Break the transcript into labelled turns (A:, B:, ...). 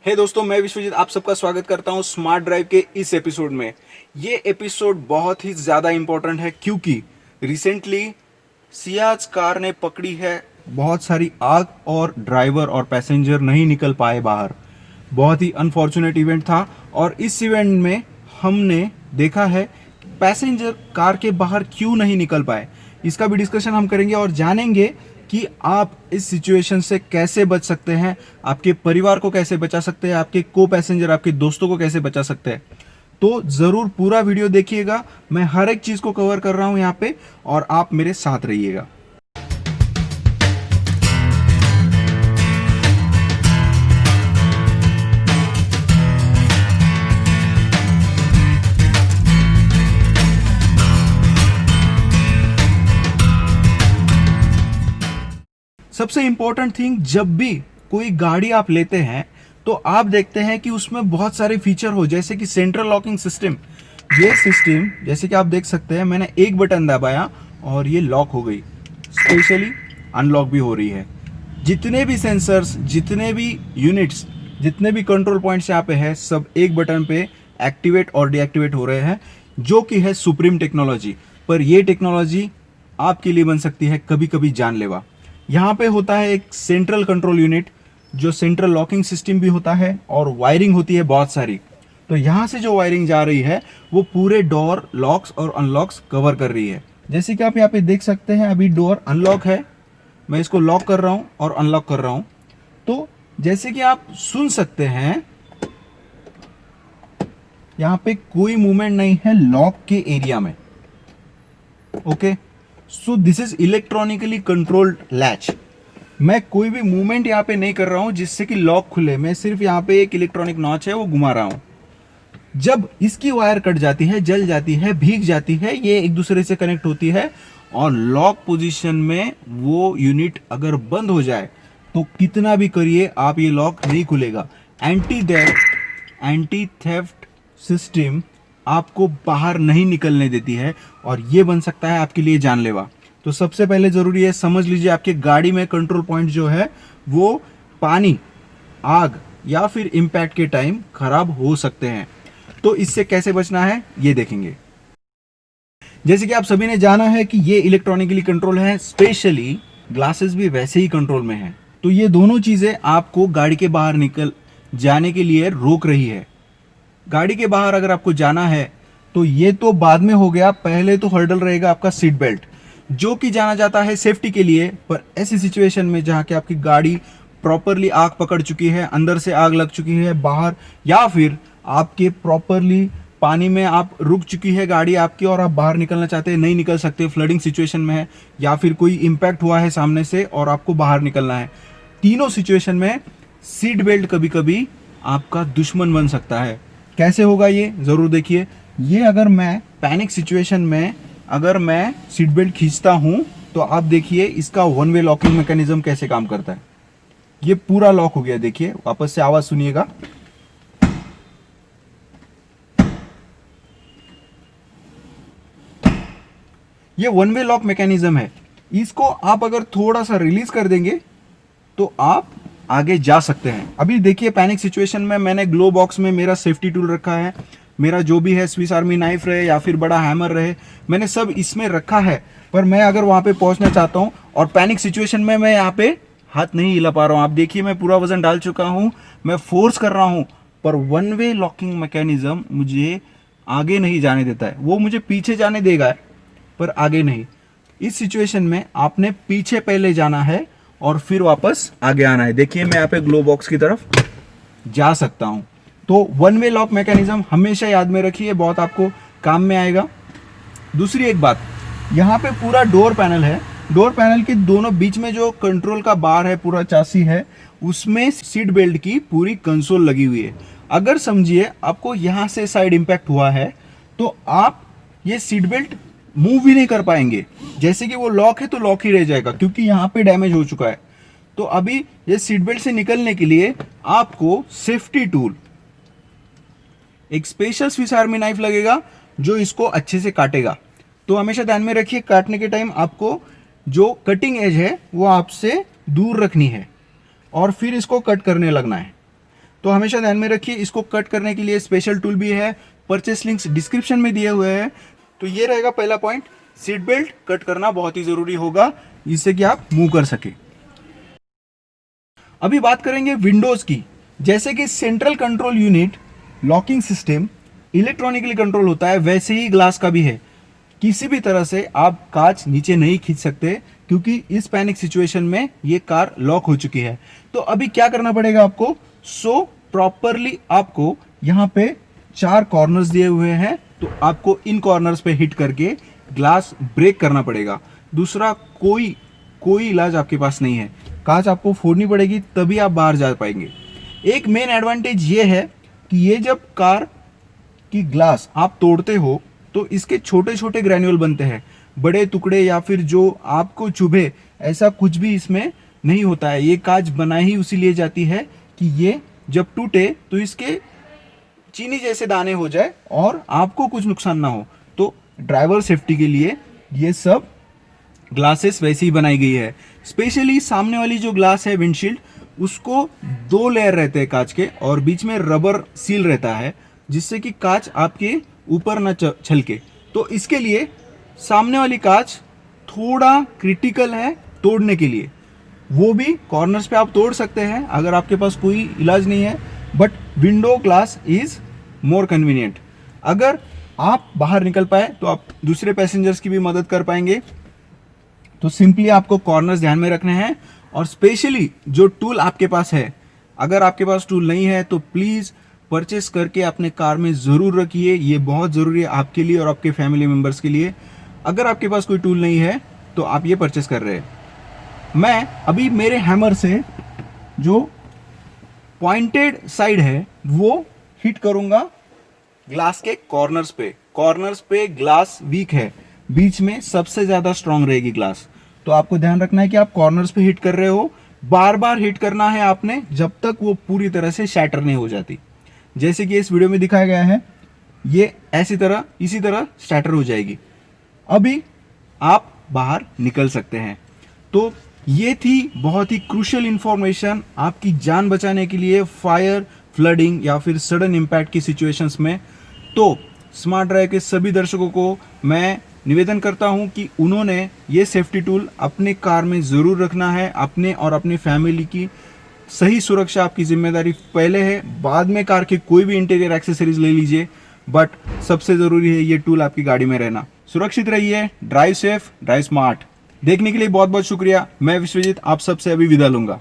A: हे दोस्तों, मैं विश्वजीत आप सबका स्वागत करता हूं स्मार्ट ड्राइव के इस एपिसोड में। ये एपिसोड बहुत ही ज़्यादा इम्पोर्टेंट है क्योंकि रिसेंटली सियाज कार ने पकड़ी है बहुत सारी आग और ड्राइवर और पैसेंजर नहीं निकल पाए बाहर। बहुत ही अनफॉर्चुनेट इवेंट था और इस इवेंट में हमने देखा है पैसेंजर कार के बाहर क्यों नहीं निकल पाए। इसका भी डिस्कशन हम करेंगे और जानेंगे कि आप इस सिचुएशन से कैसे बच सकते हैं, आपके परिवार को कैसे बचा सकते हैं, आपके को पैसेंजर आपके दोस्तों को कैसे बचा सकते हैं। तो ज़रूर पूरा वीडियो देखिएगा, मैं हर एक चीज़ को कवर कर रहा हूं यहाँ पे और आप मेरे साथ रहिएगा। सबसे इंपॉर्टेंट थिंग, जब भी कोई गाड़ी आप लेते हैं तो आप देखते हैं कि उसमें बहुत सारे फीचर हो, जैसे कि सेंट्रल लॉकिंग सिस्टम। ये सिस्टम जैसे कि आप देख सकते हैं, मैंने एक बटन दबाया और ये लॉक हो गई, स्पेशली अनलॉक भी हो रही है। जितने भी सेंसर्स, जितने भी यूनिट्स, जितने भी कंट्रोल पॉइंट्स यहाँ पे है, सब एक बटन पे एक्टिवेट और डीएक्टिवेट हो रहे हैं, जो कि है सुप्रीम टेक्नोलॉजी। पर ये टेक्नोलॉजी आपके लिए बन सकती है कभी कभी जानलेवा। यहाँ पे होता है एक सेंट्रल कंट्रोल यूनिट, जो सेंट्रल लॉकिंग सिस्टम भी होता है और वायरिंग होती है बहुत सारी। तो यहाँ से जो वायरिंग जा रही है वो पूरे डोर लॉक्स और अनलॉक्स कवर कर रही है। जैसे कि आप यहाँ पे देख सकते हैं, अभी डोर अनलॉक है, मैं इसको लॉक कर रहा हूँ और अनलॉक कर रहा हूँ। तो जैसे कि आप सुन सकते हैं, यहाँ पे कोई मूवमेंट नहीं है लॉक के एरिया में। Okay, so this is electronically controlled latch. मैं कोई भी मूवमेंट यहाँ पे नहीं कर रहा हूँ जिससे कि लॉक खुले, मैं सिर्फ यहाँ पे एक इलेक्ट्रॉनिक नॉच है वो घुमा रहा हूँ। जब इसकी वायर कट जाती है, जल जाती है, भीग जाती है, ये एक दूसरे से कनेक्ट होती है और लॉक पोजीशन में वो यूनिट अगर बंद हो जाए तो कितना भी करिए आप, ये लॉक नहीं खुलेगा। एंटी थेफ्ट सिस्टम आपको बाहर नहीं निकलने देती है और ये बन सकता है आपके लिए जानलेवा। तो सबसे पहले जरूरी है समझ लीजिए, आपके गाड़ी में कंट्रोल पॉइंट जो है वो पानी, आग या फिर इंपैक्ट के टाइम खराब हो सकते हैं। तो इससे कैसे बचना है ये देखेंगे। जैसे कि आप सभी ने जाना है कि ये इलेक्ट्रॉनिकली कंट्रोल है, स्पेशली ग्लासेस भी वैसे ही कंट्रोल में है। तो ये दोनों चीजें आपको गाड़ी के बाहर निकल जाने के लिए रोक रही है। गाड़ी के बाहर अगर आपको जाना है तो ये तो बाद में हो गया, पहले तो हर्डल रहेगा आपका सीट बेल्ट, जो कि जाना जाता है सेफ्टी के लिए। पर ऐसी सिचुएशन में जहाँ की आपकी गाड़ी प्रॉपरली आग पकड़ चुकी है, अंदर से आग लग चुकी है बाहर, या फिर आपके प्रॉपरली पानी में आप रुक चुकी है गाड़ी आपकी और आप बाहर निकलना चाहते हैं, नहीं निकल सकते, फ्लडिंग सिचुएशन में है, या फिर कोई इंपैक्ट हुआ है सामने से और आपको बाहर निकलना है, तीनों सिचुएशन में सीट बेल्ट कभी कभी आपका दुश्मन बन सकता है। कैसे होगा ये जरूर देखिए। ये अगर मैं पैनिक सिचुएशन में अगर मैं सीट बेल्ट खींचता हूं तो आप देखिए इसका वन वे लॉकिंग मैकेनिज्म कैसे काम करता है। ये पूरा लॉक हो गया, देखिए, वापस से आवाज सुनिएगा। ये वन वे लॉक मैकेनिज्म है, इसको आप अगर थोड़ा सा रिलीज कर देंगे तो आप आगे जा सकते हैं। अभी देखिए पैनिक सिचुएशन में मैंने ग्लो बॉक्स में मेरा सेफ्टी टूल रखा है, मेरा जो भी है स्विस आर्मी नाइफ रहे या फिर बड़ा हैमर रहे, मैंने सब इसमें रखा है। पर मैं अगर वहां पे पहुंचना चाहता हूं और पैनिक सिचुएशन में मैं यहाँ पे हाथ नहीं हिला पा रहा हूं, आप देखिए मैं पूरा वजन डाल चुका हूं, मैं फोर्स कर रहा हूं, पर वन वे लॉकिंग मैकेनिज्म मुझे आगे नहीं जाने देता है। वो मुझे पीछे जाने देगा पर आगे नहीं। इस सिचुएशन में आपने पीछे पहले जाना है और फिर वापस आगे आना है। देखिए मैं यहाँ पे ग्लो बॉक्स की तरफ जा सकता हूं। तो वन वे लॉक मैकेनिज्म हमेशा याद में रखिए, बहुत आपको काम में आएगा। दूसरी एक बात, यहाँ पे पूरा डोर पैनल है, डोर पैनल के दोनों बीच में जो कंट्रोल का बार है, पूरा चासी है, उसमें सीट बेल्ट की पूरी कंसोल लगी हुई है। अगर समझिए आपको यहाँ से साइड इंपैक्ट हुआ है तो आप ये सीट बेल्ट मूव भी नहीं कर पाएंगे। जैसे कि वो लॉक है तो लॉक ही रह जाएगा क्योंकि यहाँ पे डैमेज हो चुका है। तो अभी ये सीट बेल्ट से निकलने के लिए आपको सेफ्टी टूल, एक स्पेशल स्विस आर्मी नाइफ लगेगा जो इसको अच्छे से काटेगा। तो हमेशा ध्यान में रखिए, काटने के टाइम आपको जो कटिंग एज है वो आपसे दूर रखनी है और फिर इसको कट करने लगना है। तो हमेशा ध्यान में रखिए, इसको कट करने के लिए स्पेशल टूल भी है, परचेस लिंक्स डिस्क्रिप्शन में दिए हुए हैं। तो ये रहेगा पहला पॉइंट, सीट बेल्ट कट करना बहुत ही जरूरी होगा जिससे कि आप मूव कर सके। अभी बात करेंगे विंडोज की। जैसे कि central control unit locking system electronically control होता है, वैसे ही ग्लास का भी है। किसी भी तरह से आप कांच नीचे नहीं खींच सकते क्योंकि इस पैनिक सिचुएशन में ये कार लॉक हो चुकी है। तो अभी क्या करना पड़ेगा आपको, प्रॉपरली आपको यहाँ पे 4 कॉर्नर्स दिए हुए हैं, तो आपको इन कॉर्नर्स पे हिट करके ग्लास ब्रेक करना पड़ेगा। दूसरा कोई इलाज आपके पास नहीं है, कांच आपको फोड़नी पड़ेगी तभी आप बाहर जा पाएंगे। एक मेन एडवांटेज ये है कि ये जब कार की ग्लास आप तोड़ते हो तो इसके छोटे छोटे ग्रैन्यूल बनते हैं, बड़े टुकड़े या फिर जो आपको चुभे ऐसा कुछ भी इसमें नहीं होता है। ये कांच बनाई ही उसी लिए जाती है कि ये जब टूटे तो इसके चीनी जैसे दाने हो जाए और आपको कुछ नुकसान ना हो। तो ड्राइवर सेफ्टी के लिए ये सब ग्लासेस वैसे ही बनाई गई है। स्पेशली सामने वाली जो ग्लास है विंडशील्ड, उसको 2 लेयर रहते हैं कांच के और बीच में रबर सील रहता है जिससे कि कांच आपके ऊपर ना छलके। तो इसके लिए सामने वाली कांच थोड़ा क्रिटिकल है तोड़ने के लिए, वो भी कॉर्नर्स पे आप तोड़ सकते हैं अगर आपके पास कोई इलाज नहीं है, but window glass is more convenient. अगर आप बाहर निकल पाए तो आप दूसरे पैसेंजर्स की भी मदद कर पाएंगे। तो सिंपली आपको कॉर्नर्स ध्यान में रखने हैं और स्पेशली जो टूल आपके पास है, अगर आपके पास टूल नहीं है तो प्लीज़ परचेस करके अपने कार में ज़रूर रखिए। ये बहुत ज़रूरी है आपके लिए और आपके फैमिली मेम्बर्स के लिए। अगर आपके पास कोई टूल नहीं है तो आप ये परचेस कर रहे हैं। मैं अभी मेरे हैमर से जो पॉइंटेड साइड है वो हिट करूंगा ग्लास के कॉर्नर्स पे। कॉर्नर्स पे ग्लास वीक है, बीच में सबसे ज्यादा स्ट्रांग रहेगी ग्लास। तो आपको ध्यान रखना है कि आप कॉर्नर्स पे हिट कर रहे हो, बार बार हिट करना है आपने जब तक वो पूरी तरह से शैटर नहीं हो जाती। जैसे कि इस वीडियो में दिखाया गया है, ये इसी तरह शैटर हो जाएगी। अभी आप बाहर निकल सकते हैं। तो ये थी बहुत ही क्रूशियल इंफॉर्मेशन आपकी जान बचाने के लिए फायर, फ्लडिंग या फिर सडन इम्पैक्ट की सिचुएशंस में। तो स्मार्ट ड्राइव के सभी दर्शकों को मैं निवेदन करता हूं कि उन्होंने ये सेफ्टी टूल अपने कार में ज़रूर रखना है। अपने और अपने फैमिली की सही सुरक्षा आपकी जिम्मेदारी पहले है, बाद में कार के कोई भी इंटीरियर एक्सेसरीज ले लीजिए, बट सबसे ज़रूरी है ये टूल आपकी गाड़ी में रहना। सुरक्षित रहिए, ड्राइव सेफ, ड्राइव स्मार्ट। देखने के लिए बहुत बहुत शुक्रिया। मैं विश्वजीत आप सबसे अभी विदा लूंगा।